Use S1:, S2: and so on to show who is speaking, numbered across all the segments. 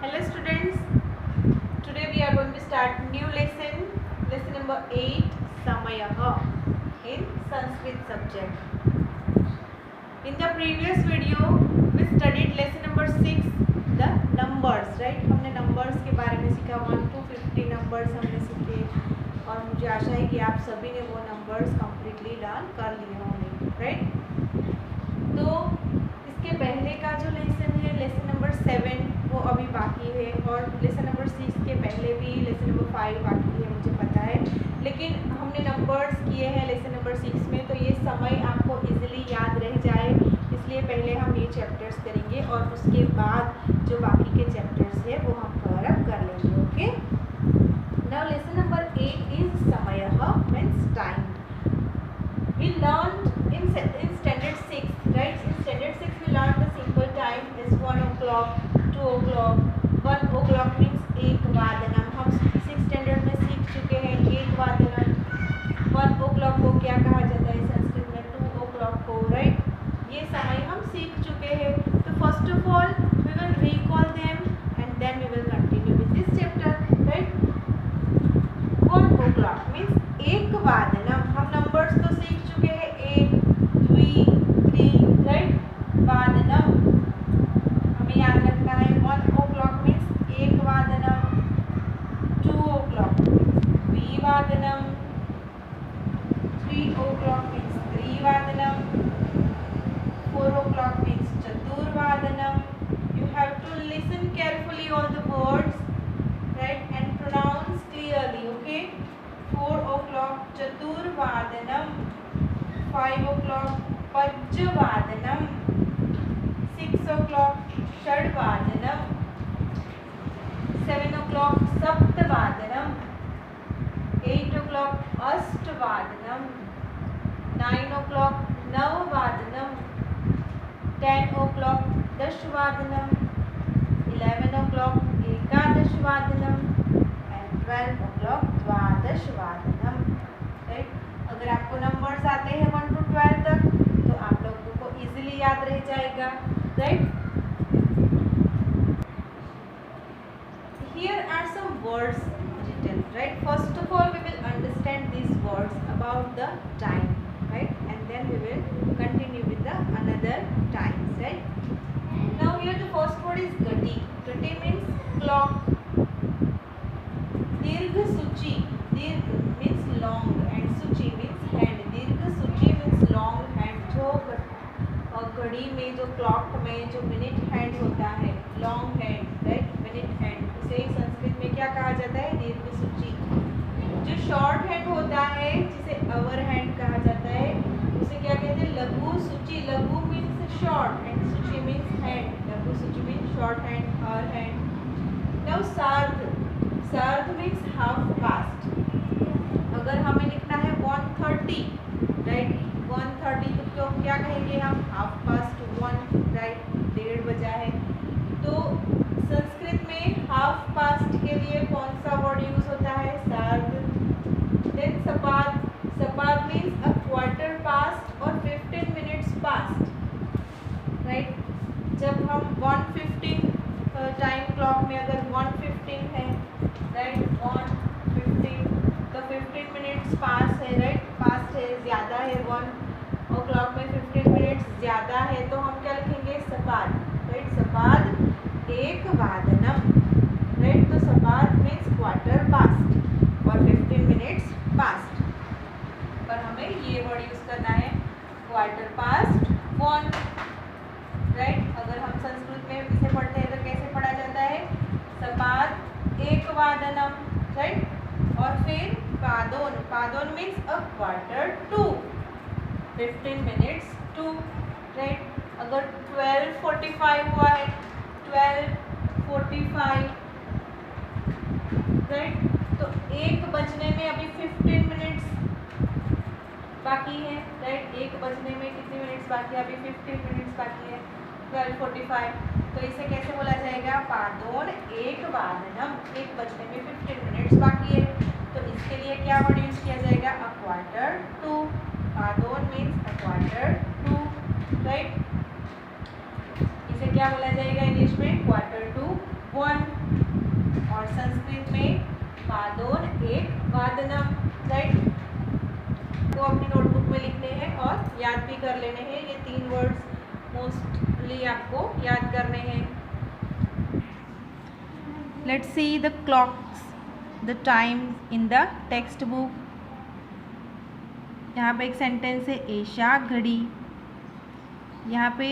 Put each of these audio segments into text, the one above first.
S1: Hello students, today we are going to start new lesson number 8 Samayah in Sanskrit subject. In the previous video we studied lesson number 6 the numbers, right? हमने numbers के बारे में सीखा 1 to 50 numbers हमने सीखे और मुझे आशा है कि आप सभी ने वो numbers completely learn कर लिए होंगे, right? तो इसके पहले का जो लेसन है लेसन नंबर 7 वो अभी बाकी है और लेसन नंबर 6 के पहले भी लेसन नंबर 5 बाकी है, मुझे पता है, लेकिन हमने नंबर्स किए हैं लेसन नंबर 6 में, तो ये समय आपको इजीली याद रह जाए इसलिए पहले हम ये चैप्टर्स करेंगे और उसके बाद जो बाकी के चैप्टर्स है वो हम कवर अप कर लेंगे. Okay, now lesson number 8 is समयः means time. We learned in standard 6, right? In standard 6 we learned the simple time is 1 o'clock, 2 o'clock. 1 o'clock means एक वादनम. हम 6 स्टैंडर्ड में सीख चुके हैं एक वादनम. 1 o'clock को क्या कहा जाता है संस्कृत में? 2 o'clock को, right? ये समय हम सीख चुके हैं. तो first of all we will recall them and then we will continue with this chapter, right? 1 o'clock means एक वादनम. हम नंबर्स तो सीख चुके हैं 1, 2, 3, राइट? वादनम हमें याद रखना है. 1 o'clock मीन्स एक वादनम. 2 o'clock द्विवादनम. 3 o'clock मीन्स त्रिवादनम. 4 o'clock मीन्स चतुर्वादनम. You have to listen carefully all the words, right, and pronounce clearly. Okay, 4 o'clock चतुर्वादनम. 5 o'clock पंचवादनम. 6 o'clock षड्वादनम. 7 o'clock सप्तवादनम. 8 o'clock अष्टवादनम. 9 o'clock नववादनम. 10 o'clock दशवादनम. 11 o'clock एकादशवादनम and 12 o'clock द्वादशवादनम. राइट? अगर आपको नंबर्स आते हैं 1 to 12 तक तो आप लोगों को इजीली याद रह जाएगा, right? Here are some words written, right? First of all we will understand these words about the time, right? And then we will continue with the another times, right? Now here the first word is gati. Gati means clock. Dirgha suchi. Dirgha means long and suchi means hand. Dirgha suchi means long hand. जो घड़ी में जो clock में जो minute hand होता है, long hand, right? Minute hand, उसे संस्कृत में क्या कहा जाता है? दीर्घ सूची. जो शॉर्ट हैंड होता है जिसे अवर हैंड कहा जाता है उसे क्या कहते हैं? लघु सूची. लघु मीन्स शॉर्ट एंड सूची मीन्स हैंड. लघु सूची मीन्स शॉर्ट हैंड और हैंड. नाउ सार्ध. सार्ध मीन्स हाफ पास्ट. अगर हमें लिखना है 1:30, राइट? 1:30 तो क्यों क्या कहेंगे हम? Half past 1, right? 1:30 बजा है. तो संस्कृत में हाफ पास्ट के लिए कौन सा वर्ड यूज होता है? सार्ध. देन सपाद. सपाद मीन्स अ क्वार्टर पास्ट और 15 मिनट्स पास्ट, राइट? जब हम 1:15 टाइम क्लॉक में अगर 1:15 है, राइट? 1:15 तो 15 मिनट्स पास है, राइट? पास्ट है, ज़्यादा है. 1 o'clock में 15 मिनट्स ज़्यादा है तो हम क्या लिखेंगे? सपाद, राइट? सपाद एक वादनम, राइट? तो सपाद मीन्स क्वार्टर पास्ट और 15 मिनट्स पास्ट. पर हमें ये वर्ड यूज़ करना है क्वार्टर पास्ट 1, राइट? अगर हम संस्कृत में इसे पढ़ते हैं तो कैसे पढ़ा जाता है? सपाद एक वादनम, राइट? और फिर पादोन. पादोन means a quarter to. 15 minutes to, right? अगर 12:45 हुआ है, 12:45, राइट? तो 1 बजने में अभी 15 मिनट्स बाकी है, राइट? 1 बजने में कितने मिनट्स बाकी है? अभी 15 मिनट्स बाकी है. 12:45 तो इसे कैसे बोला जाएगा? पादोन एक वादनम. 1 बजने में 15 मिनट्स बाकी है तो इसके लिए क्या वर्ड यूज किया जाएगा? A quarter to. पादोन means a quarter to, right? इसे क्या बोला जाएगा इंग्लिश में? Quarter to 1. वादनम, राइट, को अपनी नोटबुक में लिखने हैं और याद भी कर लेने हैं। ये 3 वर्ड्स मोस्टली आपको याद करने हैं। Let's see the clocks, the time in the text book. यहाँ पे एक सेंटेंस है एशा घड़ी। यहाँ पे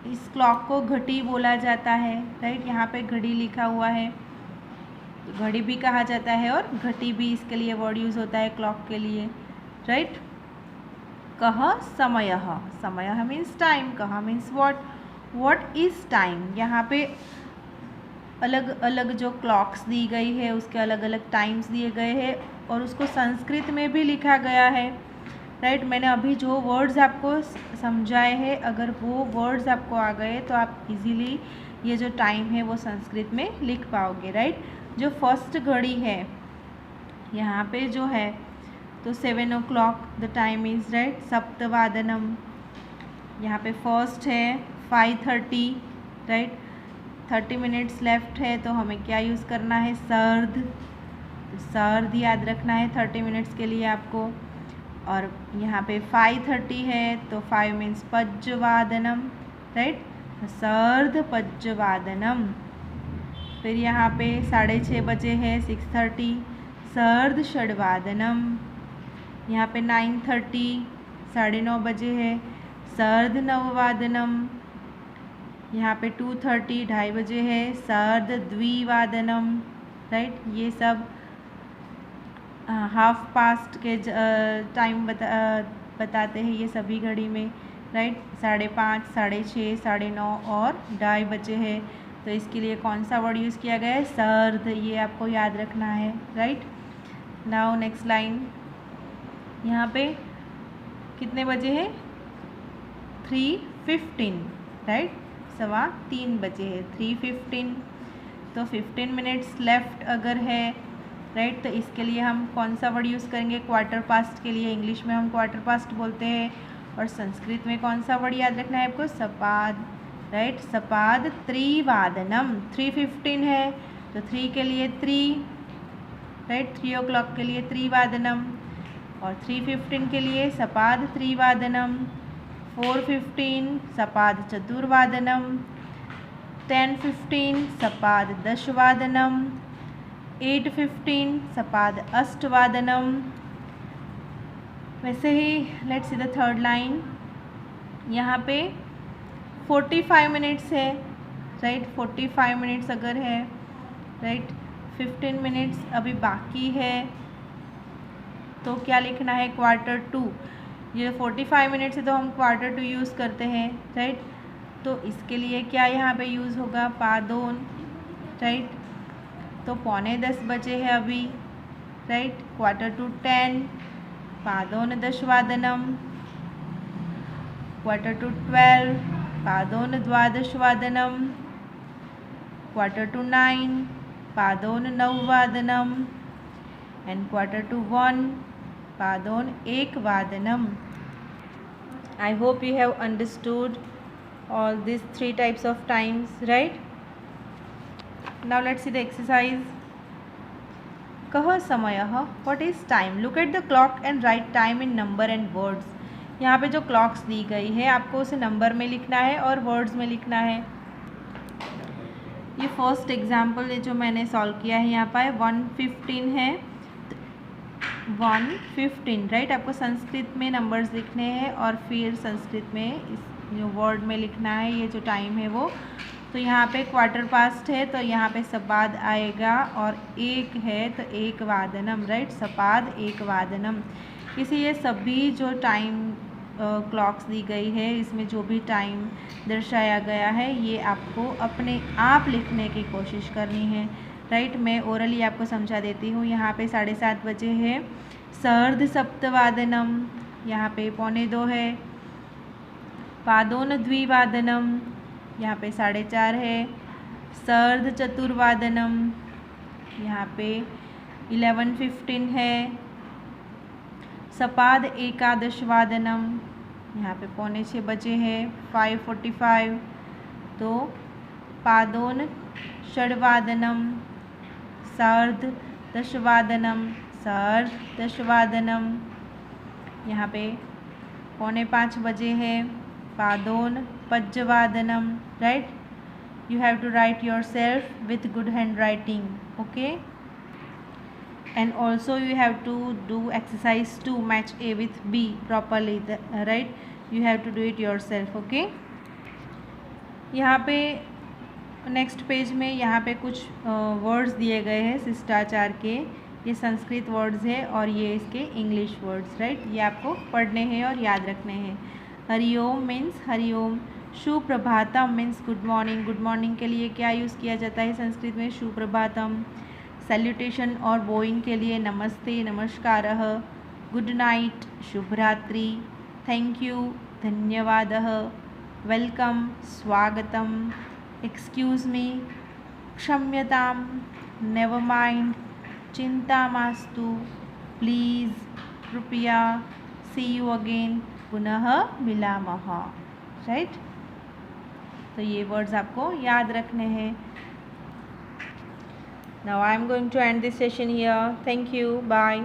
S1: इस क्लॉक को घड़ी बोला जाता है, राइट। यहाँ पे घड़ी लिखा हुआ है, तो घड़ी भी कहा जाता है और घटी भी इसके लिए वर्ड यूज़ होता है क्लॉक के लिए, राइट। कह समयः, समयः मीन्स टाइम, कह मीन्स व्हाट इज़ टाइम। यहाँ पे अलग अलग जो क्लॉक्स दी गई है उसके अलग अलग टाइम्स दिए गए हैं और उसको संस्कृत में भी लिखा गया है, राइट। मैंने अभी जो वर्ड्स आपको समझाए हैं, अगर वो वर्ड्स आपको आ गए तो आप इजीली ये जो टाइम है वो संस्कृत में लिख पाओगे, राइट। जो फर्स्ट घड़ी है यहाँ पे जो है तो 7 o'clock the time is, right, सप्तवादनम। यहाँ पे फर्स्ट है 5:30, राइट, 30 मिनट्स लेफ्ट है तो हमें क्या यूज़ करना है, सर्द। तो सर्द याद रखना है 30 मिनट्स के लिए आपको। और यहाँ पे 5:30 है तो 5 मीन्स पज्जवादनम, राइट, सर्द पज्जवादनम। फिर यहाँ पे 6:30 बजे है 6:30, सर्द षड्वादनम। यहाँ पे 9:30, 9:30 बजे है, सर्द नववादनम। यहाँ पे 2:30, 2:30 बजे है, सर्द द्विवादनम, राइट। ये सब हाफ पास्ट के टाइम बताते हैं ये सभी घड़ी में, राइट। 5:30, 6:30, 9:30 और 2:30 बजे है तो इसके लिए कौन सा वर्ड यूज़ किया गया है, सर्द। ये आपको याद रखना है, राइट। नाउ नेक्स्ट लाइन, यहाँ पे कितने बजे है, 3:15, राइट, 3:15 बजे है, 3:15। तो 15 मिनट्स लेफ्ट अगर है, राइट, तो इसके लिए हम कौन सा वर्ड यूज़ करेंगे, क्वार्टर पास्ट के लिए। इंग्लिश में हम क्वार्टर पास्ट बोलते हैं और संस्कृत में कौन सा वर्ड याद रखना है आपको, सपाद, राइट, सपाद त्रिवादनम। 3:15 है तो 3 के लिए 3, राइट, 3 o'clock के लिए त्रिवादनम और 3:15 के लिए सपाद त्रिवादनम। 4:15 सपाद चतुर्वादनम। 10:15 सपाद दशवादनम। 8:15 सपाद अष्टवादनम। वैसे ही let's see the third line, यहाँ पे 45 मिनट्स है, राइट, 45 मिनट्स अगर है, राइट, 15 मिनट्स अभी बाकी है तो क्या लिखना है, Q2। ये 45 मिनट्स है तो हम Q2 यूज़ करते हैं, राइट। तो इसके लिए क्या यहाँ पे यूज़ होगा, पादोन, राइट। तो 9:45 बजे है अभी, राइट, Q2 10, पादोन दशवादनम। Q2 12, पादोन द्वादशवादनम। Q2 9, पादोन नववादनम। एंड Q2 1, पादोन एकवादनम। I hope you have understood all these 3 types of times, right? Now let's see the exercise. कह समयः, what is time? Look at the clock and write time in number and words. यहाँ पे जो clocks दी गई है आपको उसे number में लिखना है और वर्ड्स में लिखना है। ये फर्स्ट एग्जाम्पल जो मैंने सॉल्व किया है यहाँ पर 1:15 है, 1:15, राइट। आपको संस्कृत में नंबर्स लिखने हैं और फिर संस्कृत में इस जो वर्ड में लिखना है ये जो टाइम है वो। तो यहाँ पे Q है तो यहाँ पे सपाद आएगा और 1 है तो एकवादनम, राइट, सपाद एकवादनम। इसीलिए सभी जो टाइम क्लॉक्स दी गई है इसमें जो भी टाइम दर्शाया गया है ये आपको अपने आप लिखने की कोशिश करनी है, राइट। मैं ओरली आपको समझा देती हूँ। यहाँ पे 7:30 बजे है, सर्द सप्तवादनम। यहाँ पे 1:45 है, पादोन द्विवादनम। यहाँ पे 4:30 है, सर्द चतुर्वादनम। यहाँ पे 11:15 है, सपाद एकादशवादनम। यहाँ पे 5:45 बजे है, 5:45, तो पादोन षड्वादनम, सर्द दशवादनम, सार्धदशवादनम, यहाँ पे 4:45 बजे है, पादोन पज्जवादनम, right. You have to write yourself with good handwriting, okay? And also you have to do exercise 2, match A with B properly, right? You have to do it yourself, okay? यहाँ पे नेक्स्ट पेज में यहाँ पे कुछ words दिए गए हैं शिष्टाचार के। ये संस्कृत वर्ड्स है और ये इसके इंग्लिश वर्ड्स, राइट। ये आपको पढ़ने हैं और याद रखने हैं। हरिओम मीन्स हरिओम, सुप्रभातम means good morning. Good morning के लिए क्या यूज़ किया जाता है संस्कृत में? सुप्रभातम। सैल्यूटेशन और बोइंग के लिए नमस्ते, नमस्कारः। गुड नाइट, शुभ रात्रि। थैंक यू, धन्यवादः। वेलकम, स्वागतम। एक्सक्यूज़ मी, क्षम्यताम, नेवर माइंड, चिंता मास्तु, प्लीज़, कृपया, सी यू अगेन, पुनः मिलामः, राइट। तो ये वर्ड्स आपको याद रखने हैं। Now I am going to end this session here. Thank you, bye.